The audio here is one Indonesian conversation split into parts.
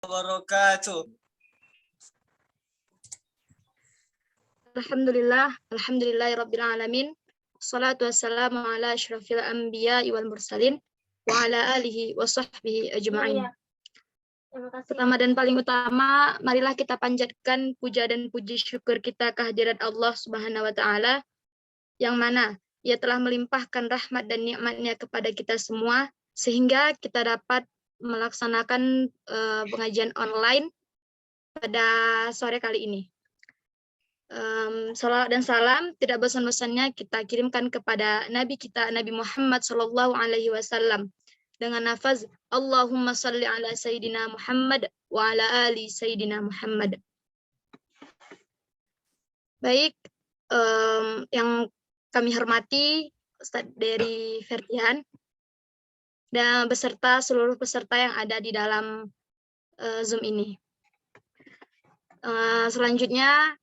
wabarakatuh. Alhamdulillahirabbil alamin. Wassalatu wassalamu ala asyrafil anbiya'i wal mursalin wa ala alihi wa sahbihi ajma'in. Pertama dan paling utama, marilah kita panjatkan puja dan puji syukur kita kehadirat Allah Subhanahu wa taala yang mana Ia telah melimpahkan rahmat dan nikmat-Nya kepada kita semua sehingga kita dapat melaksanakan pengajian online pada sore kali ini. Salawat dan salam tidak bosan-bosannya kita kirimkan kepada Nabi kita, Nabi Muhammad Sallallahu Alaihi Wasallam dengan nafaz Allahumma salli ala Sayyidina Muhammad wa ala ali Sayyidina Muhammad. Baik, yang kami hormati Ustadz Dery Ferdian dan beserta seluruh peserta yang ada di dalam Zoom ini. Selanjutnya,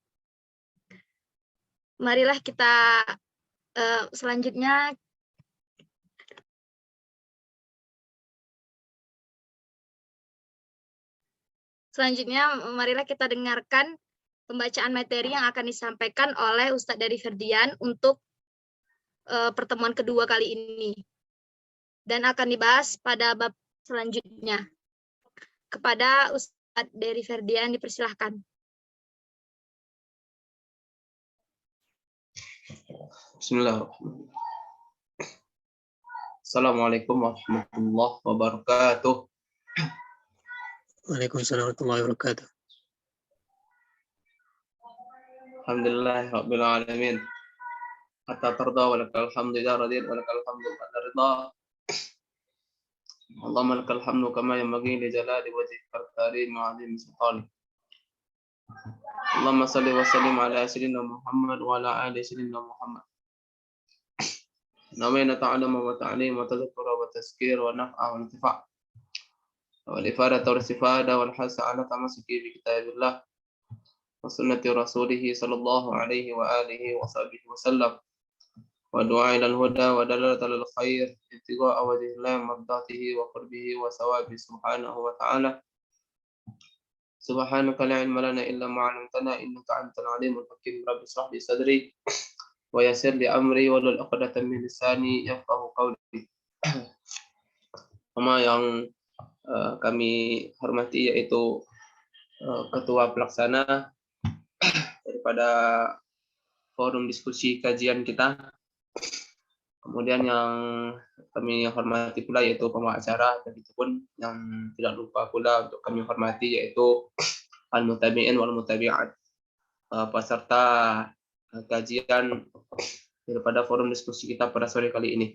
marilah kita marilah kita dengarkan pembacaan materi yang akan disampaikan oleh Ustadz Dery Ferdian untuk pertemuan kedua kali ini dan akan dibahas pada bab selanjutnya. Kepada Ustadz Dery Ferdian dipersilahkan. Bismillahirrahmanirrahim. Assalamualaikum warahmatullahi wabarakatuh. Waalaikumsalam warahmatullahi wabarakatuh. Alhamdulillahirabbil alamin. Hatta tarda wa lakal hamdu idza radit wa lakal hamdu ba'da ridha. Allahumma lakal hamdu kama yanbaghi li jalali wajhikal karim wa 'azimi sultanik. Allahumma shalli wa sallim ala sayyidina Muhammad wa ala ali sayyidina Muhammad. Namanya ta'allama wa ta'lim wa tadhakkura wa tazkir wa naf'a wa intifa' wa ifadata wa istifada wal hasa ala tamasuki bi kitabillah wa sunnati rasulih sallallahu alaihi wa alihi wa sahbihi wa sallam wa du'a ila al-huda wa dalalata lil khair ibtigha'a wajhillahi mardatihi wa qurbihi wa sawabi subhanahu wa ta'ala. Subhanaka la ilma lana illa ma 'allamtana innaka antal alimul hakim. Rabbi shrah li sadri wa yassir li amri wahlul 'uqdatam min lisani yafqahu qawli. Sama yang kami hormati yaitu ketua pelaksana daripada forum diskusi kajian kita. Kemudian yang kami hormati pula yaitu pembawa acara, dan itu pun yang tidak lupa pula untuk kami hormati yaitu al-mutabi'in wal mutabi'at, peserta kajian daripada forum diskusi kita pada sore kali ini.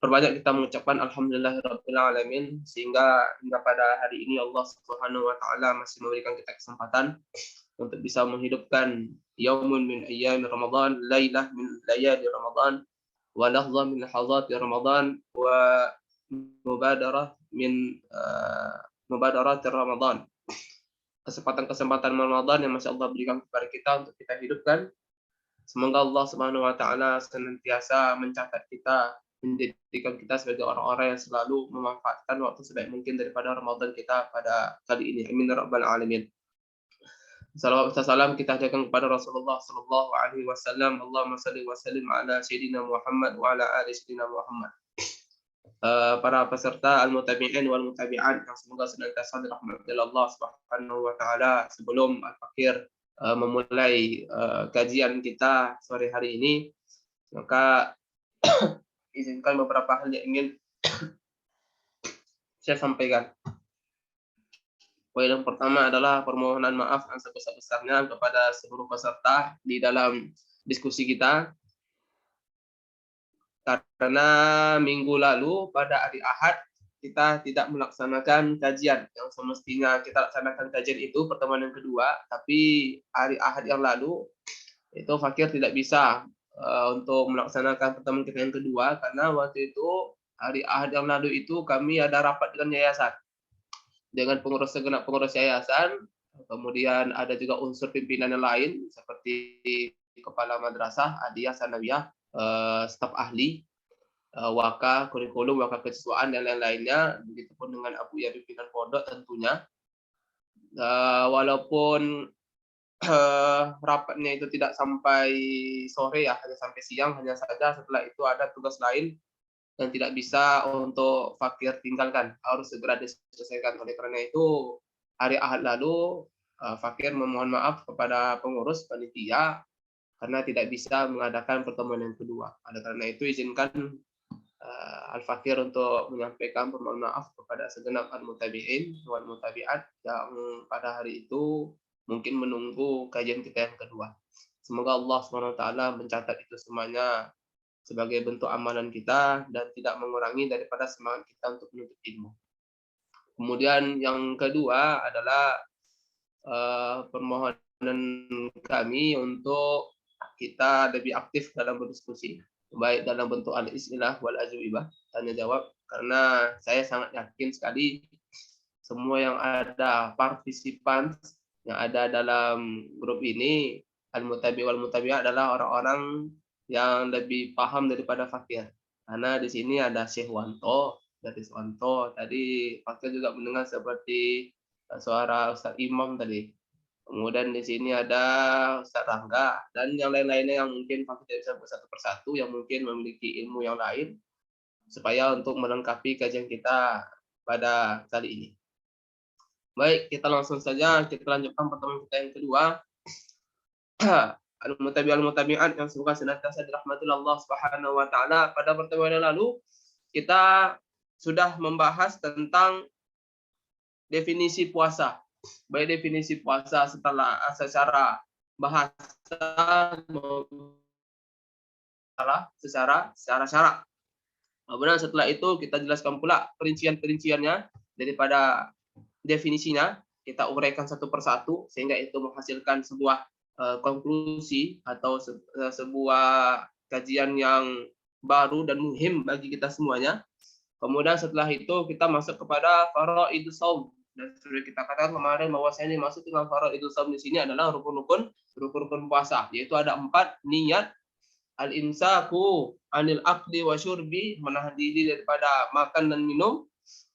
Perbanyak kita mengucapkan alhamdulillahirabbil alamin sehingga hingga pada hari ini Allah Subhanahu wa taala masih memberikan kita kesempatan untuk bisa menghidupkan yaumun min ayyami Ramadan, lailah min layali Ramadan, wa lahzah min lahazati Ramadan, wa mubadarah min mubadarat Ramadan. Kesempatan-kesempatan Ramadan yang masih Allah berikan kepada kita untuk kita hidupkan. Semoga Allah Subhanahu wa taala senantiasa mencatat kita, menjadikan kita sebagai orang-orang yang selalu memanfaatkan waktu sebaik mungkin daripada Ramadan kita pada kali ini. Amin ya rabbal alamin. Salawat dan salam kita haturkan kepada Rasulullah sallallahu alaihi wasallam. Allahumma shalli wa sallim ala sayyidina Muhammad wa ala ali sayyidina Muhammad. Para peserta al-mutabi'in wal mutabi'at yang semoga senantiasa dirahmati Allah Subhanahu wa taala. Sebelum Al-Fakir memulai kajian kita sore hari ini, maka izinkan beberapa hal yang ingin saya sampaikan. Poin yang pertama adalah permohonan maaf yang sebesar-besarnya kepada seluruh peserta di dalam diskusi kita, karena minggu lalu pada hari Ahad kita tidak melaksanakan kajian yang semestinya kita laksanakan kajian itu pertemuan yang kedua, tapi hari Ahad yang lalu itu Fakir tidak bisa untuk melaksanakan pertemuan kita yang kedua karena waktu itu hari Ahad yang lalu itu kami ada rapat dengan yayasan, dengan segenap pengurus yayasan, kemudian ada juga unsur pimpinan yang lain seperti kepala madrasah, adiyah, sanawiyah, staf ahli. waka kurikulum, waka kesiswaan dan lain-lainnya. Begitupun dengan Abu Ya pimpinan pondok tentunya. Walaupun rapatnya itu tidak sampai sore ya, hanya sampai siang, hanya saja setelah itu ada tugas lain dan tidak bisa untuk fakir tinggalkan, harus segera diselesaikan. Oleh karena itu hari Ahad lalu fakir memohon maaf kepada pengurus panitia karena tidak bisa mengadakan pertemuan yang kedua. Oleh karena itu izinkan Al-Fakir untuk menyampaikan permohonan maaf kepada segenap al-mutabi'in wal mutabi'at yang pada hari itu mungkin menunggu kajian kita yang kedua. Semoga Allah SWT mencatat itu semuanya sebagai bentuk amalan kita dan tidak mengurangi daripada semangat kita untuk menuntut ilmu. Kemudian yang kedua adalah permohonan kami untuk kita lebih aktif dalam berdiskusi, baik dalam bentuk al-is'ilah wal ajwibah, tanya jawab, karena saya sangat yakin sekali semua yang ada partisipan yang ada dalam grup ini, al-mutabi wal mutabi'ah, adalah orang-orang yang lebih paham daripada Fakir. Karena di sini ada Syekh Wanto, dari Wanto tadi Fakir juga mendengar seperti suara Ustaz Imam tadi. Kemudian di sini ada Ustaz Rangga dan yang lain-lainnya yang mungkin Fakir tidak bisa bersatu persatu, yang mungkin memiliki ilmu yang lain supaya untuk melengkapi kajian kita pada kali ini. Baik, kita langsung saja kita lanjutkan pertemuan kita yang kedua. Al-mutabi'at yang semoga senantiasa dirahmati Allah Subhanahu wa taala. Pada pertemuan yang lalu kita sudah membahas tentang definisi puasa. Baik definisi puasa secara bahasa secara syarak. Kemudian setelah itu kita jelaskan pula perincian-perinciannya daripada definisinya, kita uraikan satu persatu sehingga itu menghasilkan sebuah konklusi atau sebuah kajian yang baru dan muhim bagi kita semuanya. Kemudian setelah itu kita masuk kepada faraidus shaum. Dan sudah kita katakan kemarin bahwa saya ini masuk dengan faraidus shaum di sini adalah rukun-rukun puasa, yaitu ada 4: niat, al-imsaku anil akli wa syurbi, menahan diri daripada makan dan minum,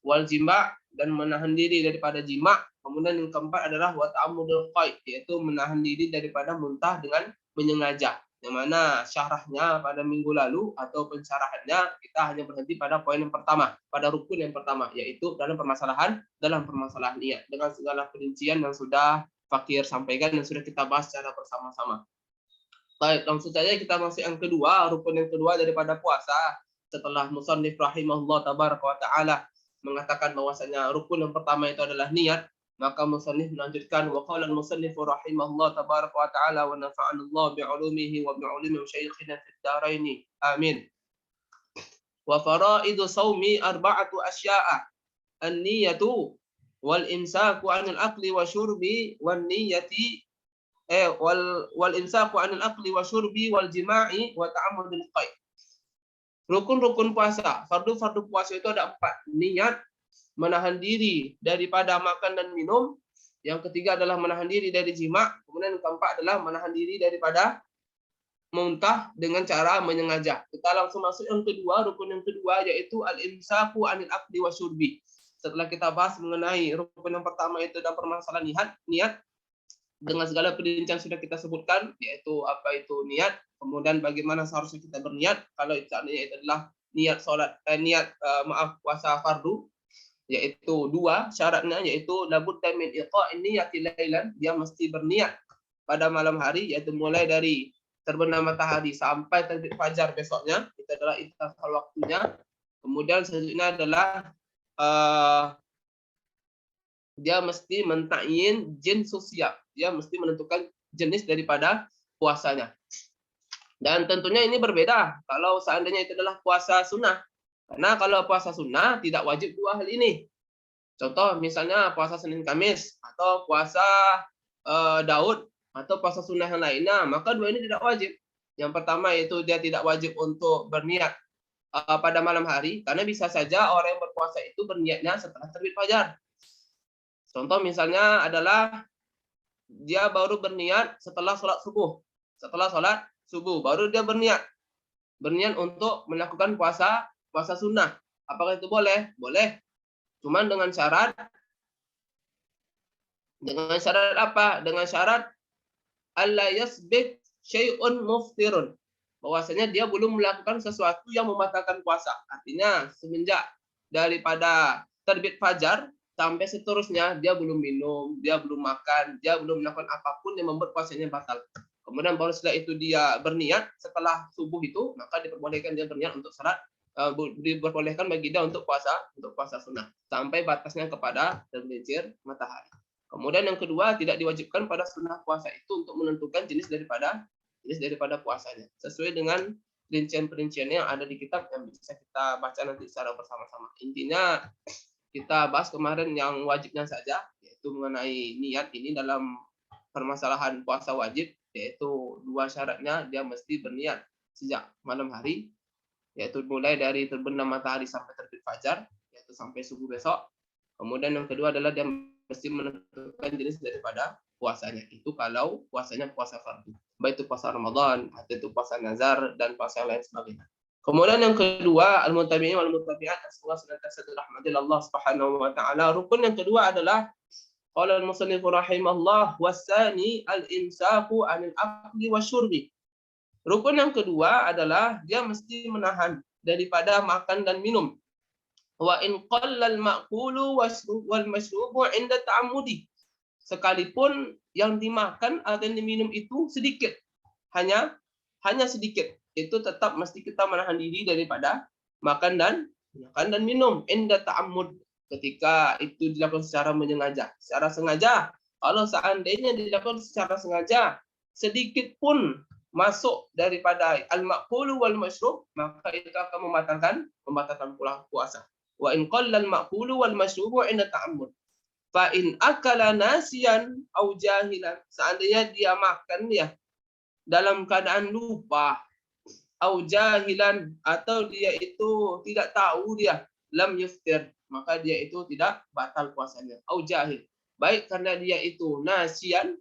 wal jima', dan menahan diri daripada jima'. Kemudian yang keempat adalah wa ta'ammudul qaid, yaitu menahan diri daripada muntah dengan menyengaja. Yang mana syarahnya pada minggu lalu atau pencerahannya kita hanya berhenti pada poin yang pertama, pada rukun yang pertama, yaitu dalam permasalahan niat dengan segala perincian yang sudah Fakir sampaikan dan sudah kita bahas secara bersama-sama. Baik, langsung saja kita masuk yang kedua, rukun yang kedua daripada puasa. Setelah musannif rahimahullah tabaraka wa ta'ala mengatakan bahwasanya rukun yang pertama itu adalah niat, maka musannif melanjutkan wa qala al-musannif rahimahullah tabaraka wa ta'ala wa nafa'ana Allah bi'ulumihi wa bi'ulumi masyayikhina fid dharain. Amin. Wa faraidu shaumi arba'atu asya'a. An-niyatu wal imsaku 'anil akli wa syurbi wan niyati wal imsaku 'anil akli wa syurbi wal jima'i wa ta'ammudul qaid. Rukun-rukun puasa, fardu-fardu puasa itu ada 4. Niat, menahan diri daripada makan dan minum. Yang ketiga adalah menahan diri dari jima'. Kemudian yang keempat adalah menahan diri daripada muntah dengan cara menyengaja. Kita langsung masuk yang kedua, rukun yang kedua, yaitu al-imsaku 'anil akli wa syurbi. Setelah kita bahas mengenai rukun yang pertama itu dan permasalahan niat dengan segala perincian sudah kita sebutkan, yaitu apa itu niat, kemudian bagaimana seharusnya kita berniat. Kalau itu adalah niat puasa fardu, yaitu 2 syaratnya, yaitu labudda min iqa'in niyati lailan, dia mesti berniat pada malam hari, yaitu mulai dari terbenam matahari sampai terbit fajar besoknya, itu adalah ikhtiar waktunya. Kemudian selanjutnya adalah dia mesti mentakyin jins sosial, dia mesti menentukan jenis daripada puasanya. Dan tentunya ini berbeda kalau seandainya itu adalah puasa sunnah. Karena kalau puasa sunnah tidak wajib 2 hal ini. Contoh misalnya puasa Senin Kamis atau puasa Daud atau puasa sunnah yang lainnya, maka 2 ini tidak wajib. Yang pertama yaitu dia tidak wajib untuk berniat pada malam hari, karena bisa saja orang yang berpuasa itu berniatnya setelah terbit fajar. Contoh misalnya adalah dia baru berniat setelah sholat subuh. Setelah sholat subuh baru dia berniat untuk melakukan puasa puasa sunnah. Apakah itu boleh? Boleh. Cuman dengan syarat apa? Dengan syarat alla yasbit syai'un muftirun. Bahwasanya dia belum melakukan sesuatu yang membatalkan puasa. Artinya semenjak daripada terbit fajar sampai seterusnya dia belum minum, dia belum makan, dia belum melakukan apapun yang membuat puasanya batal. Kemudian baru setelah itu dia berniat setelah subuh itu, maka diperbolehkan dia berniat untuk salat, diperbolehkan bagi dia untuk puasa sunnah sampai batasnya kepada tergelincir matahari. Kemudian yang kedua, tidak diwajibkan pada sunnah puasa itu untuk menentukan jenis daripada puasanya sesuai dengan perincian-perinciannya yang ada di kitab yang bisa kita baca nanti secara bersama-sama. Intinya kita bahas kemarin yang wajibnya saja, yaitu mengenai niat ini dalam permasalahan puasa wajib, yaitu dua syaratnya, dia mesti berniat sejak malam hari, yaitu mulai dari terbenam matahari sampai terbit fajar, yaitu sampai subuh besok. Kemudian yang kedua adalah dia mesti menentukan jenis daripada puasanya. Itu kalau puasanya puasa fardu, baik itu puasa Ramadan atau itu puasa nazar dan puasa yang lain sebagainya. Kemudian yang kedua, al-mutabi'in wal mutabi'at, semoga senantiasa dirahmati Allah Subhanahu wa taala. Rukun yang kedua adalah qala al-musannif rahimahullah wasani al-imsaku 'anil akli wasyurbi. Rukun yang kedua adalah dia mesti menahan daripada makan dan minum. Wa in qalla al-ma'kulu wal mashrubu 'inda ta'ammudi. Sekalipun yang dimakan atau yang diminum itu sedikit, hanya sedikit, itu tetap mesti kita menahan diri daripada makan dan minum inda ta'ammud, ketika itu dilakukan secara menyengaja, secara sengaja. Kalau seandainya dilakukan secara sengaja, sedikit pun masuk daripada al-ma'kulu wal mashrub, maka itu akan membatalkan pula puasa. Wa in qalla al-ma'kulu wal mashrubu 'inda ta'ammud. Fa in akala nasiyan au jahilan, seandainya dia makan ya dalam keadaan lupa, au jahilan, atau dia itu tidak tahu dia, lam yuftir, maka dia itu tidak batal puasanya. Au jahil, baik karena dia itu nasiyan,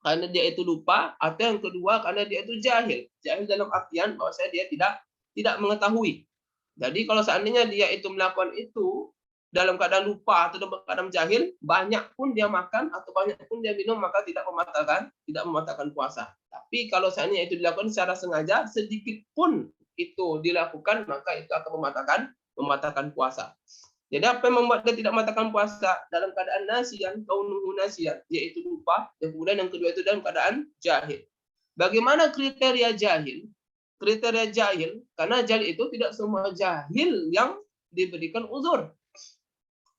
karena dia itu lupa, atau yang kedua karena dia itu jahil. Jahil dalam artian bahwa dia tidak mengetahui. Jadi kalau seandainya dia itu melakukan itu dalam keadaan lupa atau dalam keadaan jahil, banyak pun dia makan atau banyak pun dia minum, maka tidak membatalkan puasa. Tapi kalau seandainya itu dilakukan secara sengaja, sedikit pun itu dilakukan, maka itu akan membatalkan puasa. Jadi apa yang membuat dia tidak membatalkan puasa? Dalam keadaan nasiyan, kaunuhu nasiyan, yaitu lupa, dan kemudian yang kedua itu dalam keadaan jahil. Bagaimana kriteria jahil? Kriteria jahil, karena jahil itu tidak semua jahil yang diberikan uzur.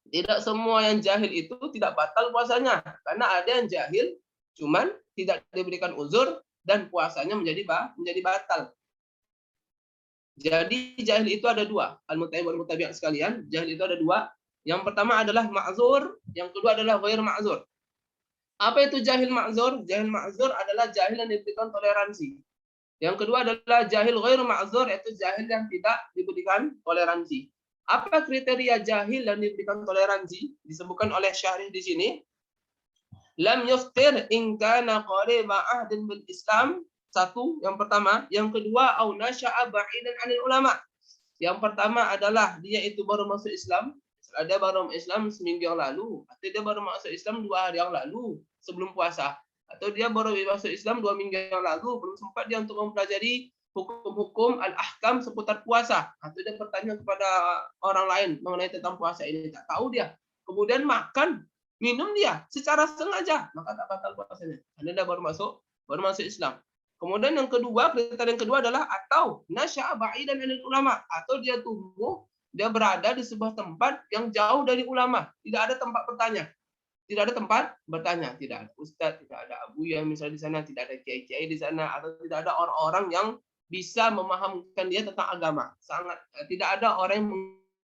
Tidak semua yang jahil itu tidak batal puasanya, karena ada yang jahil cuman tidak diberikan uzur dan puasanya menjadi batal. Jadi jahil itu ada dua, al-mutabi' wal mutabi'at sekalian, jahil itu ada dua. Yang pertama adalah ma'zur, yang kedua adalah ghair ma'zur. Apa itu jahil ma'zur? Jahil ma'zur adalah jahil yang diberikan toleransi. Yang kedua adalah jahil ghair ma'zur, yaitu jahil yang tidak diberikan toleransi. Apa kriteria jahil dan diberikan toleransi? Disebutkan oleh syarih di sini. Lam yuftir in kana qariba ahdin bil Islam. Satu, yang pertama. Yang kedua, au nasya'a ba'idan 'anil ulama. Yang pertama adalah dia itu baru masuk Islam. Dia baru masuk Islam seminggu yang lalu. Atau dia baru masuk Islam 2 hari yang lalu sebelum puasa. Atau dia baru masuk Islam 2 minggu yang lalu, belum sempat dia untuk mempelajari hukum-hukum al-ahkam seputar puasa, atau dia bertanya kepada orang lain mengenai tentang puasa ini, tak tahu dia, kemudian makan minum dia secara sengaja, maka tak batal puasanya karena dia baru masuk Islam. Kemudian yang kedua, kriteria yang kedua adalah atau nasya'a ba'idan 'anil ulama, atau dia tumbuh, dia berada di sebuah tempat yang jauh dari ulama, tidak ada tempat bertanya. Tidak ada tempat bertanya, tidak ada ustadz, tidak ada abu yang misalnya di sana, tidak ada kiai-kiai di sana, atau tidak ada orang-orang yang bisa memahamkan dia tentang agama. Tidak ada orang yang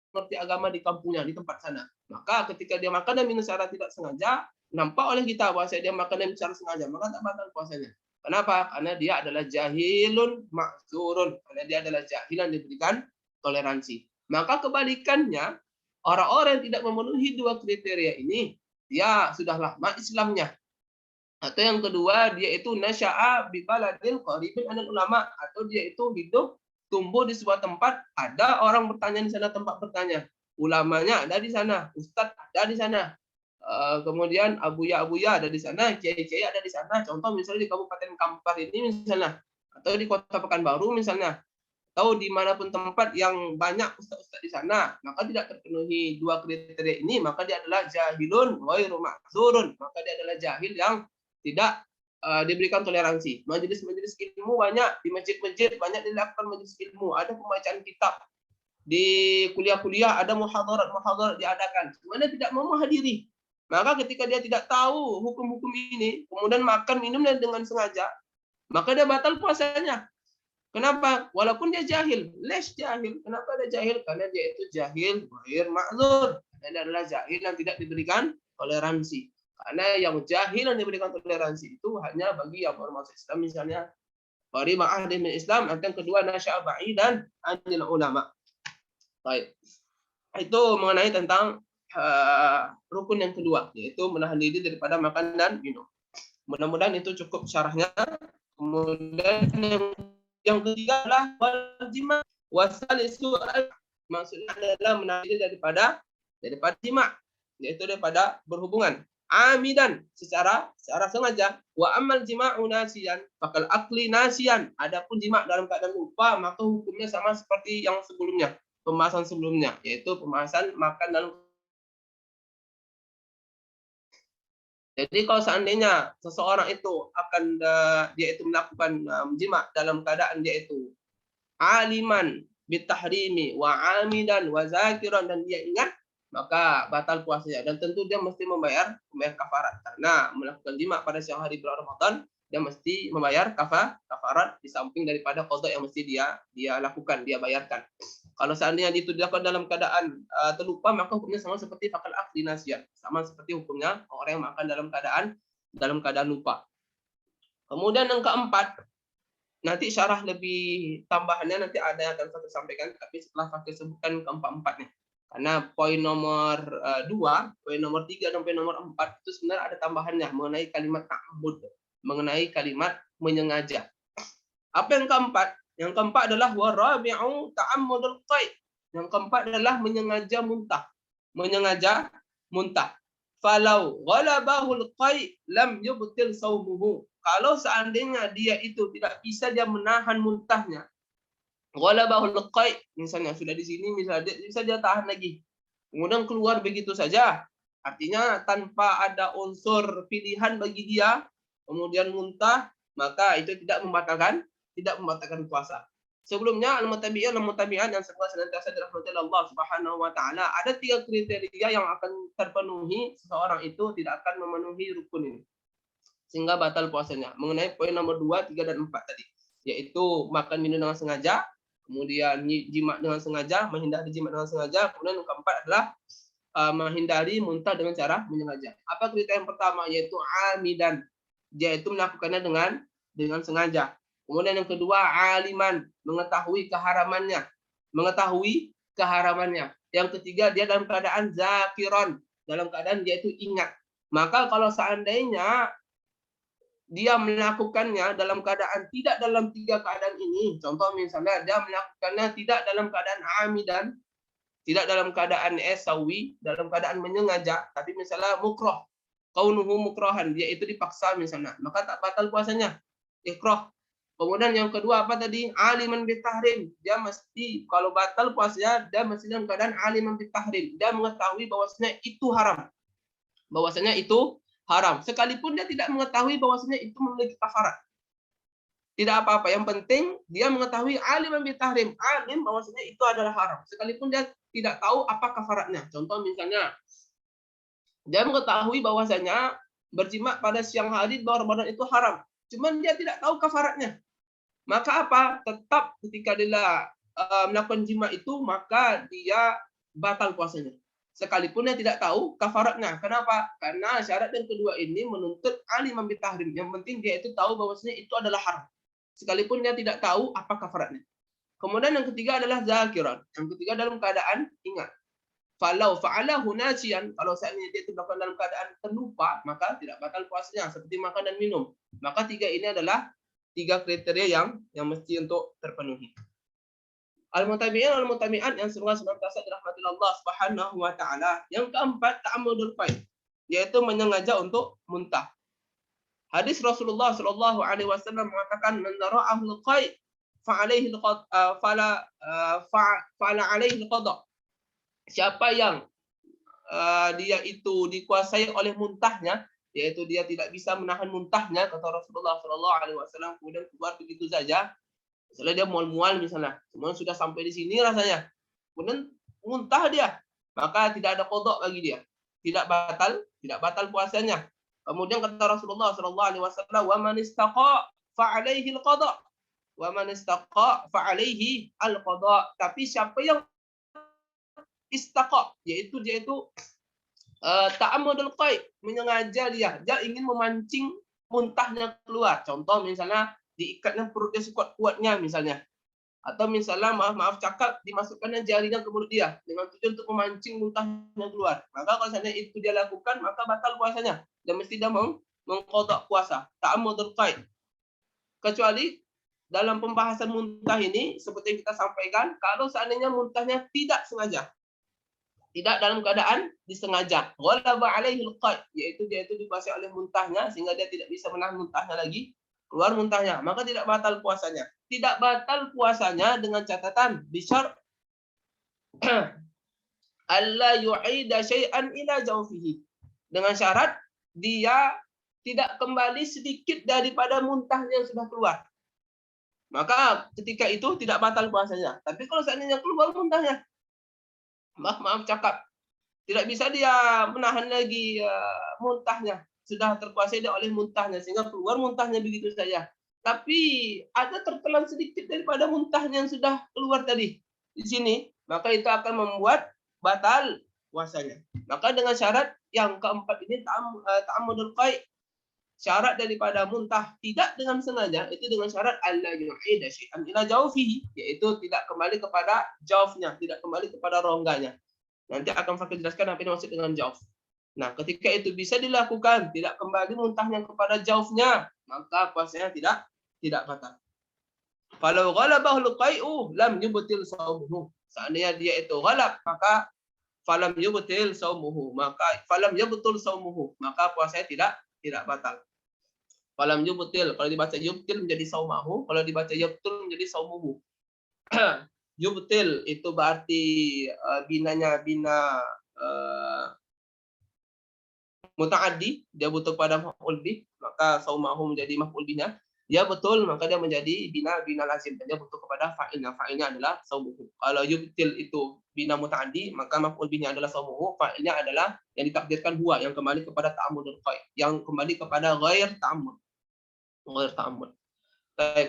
mengerti agama di kampungnya, di tempat sana. Maka ketika dia makan dan minum secara tidak sengaja, nampak oleh kita bahwa dia makan dan minum secara sengaja, maka tak batal puasanya. Kenapa? Karena dia adalah jahilun ma'zurun, karena dia adalah jahil yang diberikan toleransi. Maka kebalikannya, orang-orang yang tidak memenuhi dua kriteria ini, dia sudah lama Islamnya. Atau yang kedua, dia itu nasya'a bi baladin qaribin 'anil ulama, atau dia itu hidup tumbuh di sebuah tempat, ada orang bertanya di sana, tempat bertanya. Ulamanya ada di sana, ustadz ada di sana. Kemudian abuya ada di sana, kiai-kiai ada di sana. Contoh misalnya di Kabupaten Kampar ini misalnya, atau di Kota Pekanbaru misalnya, atau dimanapun tempat yang banyak ustadz-ustadz di sana, maka tidak terpenuhi dua kriteria ini, maka dia adalah jahilun ghairu ma'dzurun, maka dia adalah jahil yang tidak diberikan toleransi. Majelis-majelis ilmu banyak di masjid-masjid, banyak dilakukan majelis ilmu, ada pembacaan kitab, di kuliah-kuliah ada muhadharat diadakan, cuma dia tidak mau menghadiri. Maka ketika dia tidak tahu hukum-hukum ini, kemudian makan minumnya dengan sengaja, maka dia batal puasanya. Kenapa? Walaupun dia jahil, les jahil. Kenapa dia jahil? Karena dia itu jahil ghair ma'dzur. Dia adalah jahil yang tidak diberikan toleransi. Karena yang jahil yang diberikan toleransi itu hanya bagi yang bermasuk Islam, misalnya qaribah ahdi min Islam, yang kedua nasya'a ba'idan anil ulama. Baik. Itu mengenai tentang rukun yang kedua, yaitu menahan diri daripada makan dan minum. Mudah-mudahan itu cukup syarahnya. Kemudian yang ketiga adalah wajima wasalisu, maksudnya adalah menahan diri daripada jima, yaitu daripada berhubungan amidan secara sengaja. Wa amal jima'u nasiyan fakal akli nasiyan, adapun jima dalam keadaan lupa maka hukumnya sama seperti yang sebelumnya, pembahasan sebelumnya, yaitu pembahasan makan dalam. Jadi kalau seandainya seseorang itu akan dia itu melakukan jima dalam keadaan dia itu aliman bitahrimi wa amidan wa zakiran, dan dia ingat, maka batal puasanya, dan tentu dia mesti membayar kafarat, karena melakukan jima pada siang hari bulan Ramadan dia mesti membayar kafarat di samping daripada qada yang mesti dia lakukan, dia bayarkan. Kalau seandainya itu dilakukan dalam keadaan terlupa, maka hukumnya sama seperti fakal akdi nasiyan, sama seperti hukumnya orang yang makan dalam keadaan lupa. Kemudian yang keempat, nanti syarah lebih tambahannya nanti ada yang akan saya sampaikan, tapi setelah saya sebutkan keempat-empatnya. Karena poin nomor 2, poin nomor 3 dan poin nomor 4 itu sebenarnya ada tambahannya mengenai kalimat ta'ammud, mengenai kalimat menyengaja. Apa yang keempat? Yang keempat adalah warabi'u ta'ammudul qaid. Yang keempat adalah menyengaja muntah. Menyengaja muntah. Falau ghalabahul qaid lam yubtil saumuhu. Kalau seandainya dia itu tidak bisa dia menahan muntahnya, ghalabahul qaid, misalnya sudah di sini, misalnya bisa dia tahan lagi, kemudian keluar begitu saja, artinya tanpa ada unsur pilihan bagi dia, kemudian muntah, maka itu tidak membatalkan puasa. Sebelumnya al-mutabi'in yang semoga senantiasa dirahmati Allah Subhanahu wa taala, ada 3 kriteria yang akan terpenuhi, seseorang itu tidak akan memenuhi rukun ini sehingga batal puasanya. Mengenai poin nomor 2, 3 dan 4 tadi, yaitu makan minum dengan sengaja, kemudian jima dengan sengaja, menghindari jima dengan sengaja, kemudian yang keempat adalah menghindari muntah dengan cara menyengaja. Apa kriteria yang pertama? Yaitu amidan, dia itu melakukannya dengan sengaja. Kemudian yang kedua, aliman, mengetahui keharamannya. Yang ketiga, dia dalam keadaan zakiron, dalam keadaan dia itu ingat. Maka kalau seandainya dia melakukannya dalam keadaan tidak dalam 3 keadaan ini, contoh misalnya dia melakukannya tidak dalam keadaan amidan, tidak dalam keadaan sawi, dalam keadaan menyengaja, tapi misalnya mukroh, kaunuhu mukrohan, dia itu dipaksa misalnya, maka tak batal puasanya, ikroh. Kemudian yang kedua apa tadi? Aliman bitahrim. Dia mesti, kalau batal puasanya, dia mesti dalam keadaan aliman bitahrim. Dia mengetahui bahwasanya itu haram. Sekalipun dia tidak mengetahui bahwasanya itu memiliki kafarat. Tidak apa-apa. Yang penting dia mengetahui aliman bitahrim. Alim bahwasanya itu adalah haram. Sekalipun dia tidak tahu apa kafaratnya. Contoh misalnya, dia mengetahui bahwasanya berjima pada siang hari bulan Ramadan itu haram. Cuman dia tidak tahu kafaratnya. Maka apa? Tetap ketika dia melakukan jima itu, maka dia batal puasanya. Sekalipun dia tidak tahu kafaratnya. Kenapa? Karena syarat yang kedua ini menuntut aliman bitahrim. Yang penting dia itu tahu bahwasanya itu adalah haram. Sekalipun dia tidak tahu apa kafaratnya. Kemudian yang ketiga adalah zakiran. Yang ketiga dalam keadaan ingat. Falau fa'alahu nasiyan, kalau seandainya dia itu melakukan dalam keadaan terlupa, maka tidak batal puasanya, seperti makan dan minum. Maka 3 ini adalah 3 kriteria yang mesti untuk terpenuhi. Al-mutami'at yang semoga senantiasa dirahmati Allah Subhanahu wa taala. Yang keempat, ta'ammudul qaid, yaitu menyengaja untuk muntah. Hadis Rasulullah sallallahu alaihi wasallam mengatakan, "Man dara'ahu al-qaid fa alaihi al-qada." Siapa yang dia itu dikuasai oleh muntahnya, yaitu dia tidak bisa menahan muntahnya, kata Rasulullah sallallahu alaihi wasallam, kemudian keluar begitu saja. Misalnya dia mual-mual misalnya, kemudian sudah sampai di sini rasanya, kemudian muntah dia, maka tidak ada qada bagi dia, tidak batal puasanya. Kemudian kata Rasulullah sallallahu alaihi wasallam, "Wa man istaqa fa alaihi al-qada." Wa man istaqa fa alaihi al-qada. Tapi siapa yang istaqa, yaitu dia itu ta'ammudul qaid, menyengaja dia ingin memancing muntahnya keluar. Contoh misalnya diikatnya perutnya sekuat-kuatnya misalnya. Atau misalnya maaf cakap dimasukkannya jarinya ke mulut dia dengan tujuan untuk memancing muntahnya keluar. Maka kalau seandainya itu dia lakukan, maka batal puasanya dan mesti dia mengqadha puasa. Ta'ammudul qaid. Kecuali dalam pembahasan muntah ini seperti yang kita sampaikan, kalau seandainya muntahnya tidak sengaja, tidak dalam keadaan disengaja, ghalaba alaihi al-qaid, yaitu dia itu dikuasai oleh muntahnya sehingga dia tidak bisa menahan muntahnya lagi, keluar muntahnya, maka tidak batal puasanya. Tidak batal puasanya dengan catatan bisyar alla yu'ida syai'an ila jawfihi. Dengan syarat dia tidak kembali sedikit daripada muntahnya yang sudah keluar. Maka ketika itu tidak batal puasanya. Tapi kalau seandainya keluar muntahnya, maaf cakap, tidak bisa dia menahan lagi muntahnya, sudah terkuasai dia oleh muntahnya sehingga keluar muntahnya begitu saja. Tapi ada tertelan sedikit daripada muntahnya yang sudah keluar tadi di sini, maka itu akan membuat batal puasanya. Maka dengan syarat yang keempat ini ta'ammudul qaid, syarat daripada muntah tidak dengan sengaja, itu dengan syarat alla yu'ida syai'an ila jawfihi, yaitu tidak kembali kepada jawfnya, tidak kembali kepada rongganya. Nanti akan Fakir jelaskan apa yang dimaksud dengan jawf. Nah, ketika itu bisa dilakukan, tidak kembali muntahnya kepada jawfnya, maka puasanya tidak batal. Kalau ghalabahul qai'u lam yubtil shaumuhu. Seandainya dia itu ghalab, maka falam yubtil shaumuhu, maka puasanya tidak batal. Falam yubtil, kalau dibaca yubtil menjadi saumahu, kalau dibaca yubtul menjadi saumuhu. Yubtil itu berarti binanya bina muta'addi, dia butuh pada maf'ul bih, maka saumahu menjadi maf'ul bihnya. Dia betul, maka dia menjadi bina lazim, dan dia butuh kepada fa'ilnya. Fa'ilnya adalah saumuhu. Kalau yubtil itu bina muta'addi, maka maf'ul bihnya adalah saumuhu, fa'ilnya adalah yang ditakdirkan huwa, yang kembali kepada ta'ammudul qaid, yang kembali kepada ghair ta'ammud.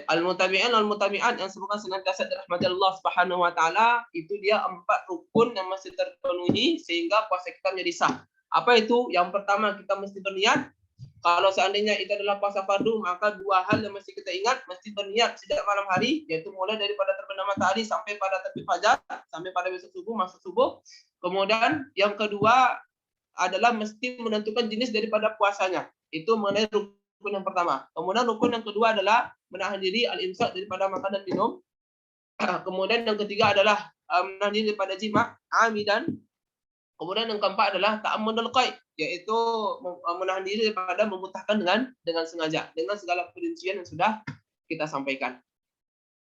Al-mutabi'in wal-mutabi'at yang semoga senantiasa dirahmati Allah Subhanahu wa taala, itu dia 4 rukun yang mesti terpenuhi sehingga puasa kita menjadi sah. Apa itu? Yang pertama, kita mesti berniat. Kalau seandainya itu adalah puasa fardu, maka 2 hal yang mesti kita ingat, mesti berniat sejak malam hari, yaitu mulai daripada terbenam matahari sampai pada terbit fajar, sampai pada besok subuh, masuk subuh. Kemudian yang kedua adalah mesti menentukan jenis daripada puasanya. Itu mengenai rukun yang pertama. Kemudian rukun yang kedua adalah menahan diri al-imsak daripada makan dan minum. Kemudian yang ketiga adalah menahan diri daripada jima, amidan. Kemudian yang keempat adalah ta'ammudul qaid, yaitu menahan diri daripada memuntahkan dengan sengaja, dengan segala perincian yang sudah kita sampaikan.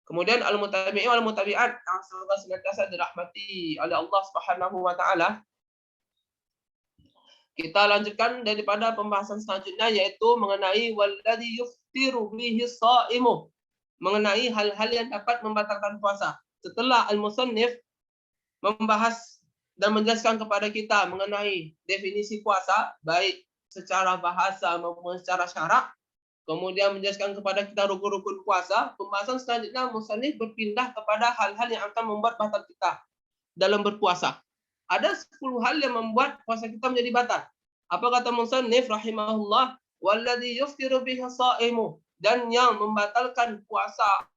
Kemudian al-mutabi'in wal mutabi'at yang semoga senantiasa dirahmati oleh Allah Subhanahu wa taala. Kita lanjutkan daripada pembahasan selanjutnya, yaitu mengenai walladzi yuftiru bihi shaimu, mengenai hal-hal yang dapat membatalkan puasa. Setelah al-musannif membahas dan menjelaskan kepada kita mengenai definisi puasa, baik secara bahasa maupun secara syarak, kemudian menjelaskan kepada kita rukun-rukun puasa, pembahasan selanjutnya musannif berpindah kepada hal-hal yang akan membuat batal kita dalam berpuasa. Ada 10 hal yang membuat puasa kita menjadi batal. Apa kata musannif rahimahullah? Walladzi yuftiru bihi shaimu, dan yang membatalkan puasa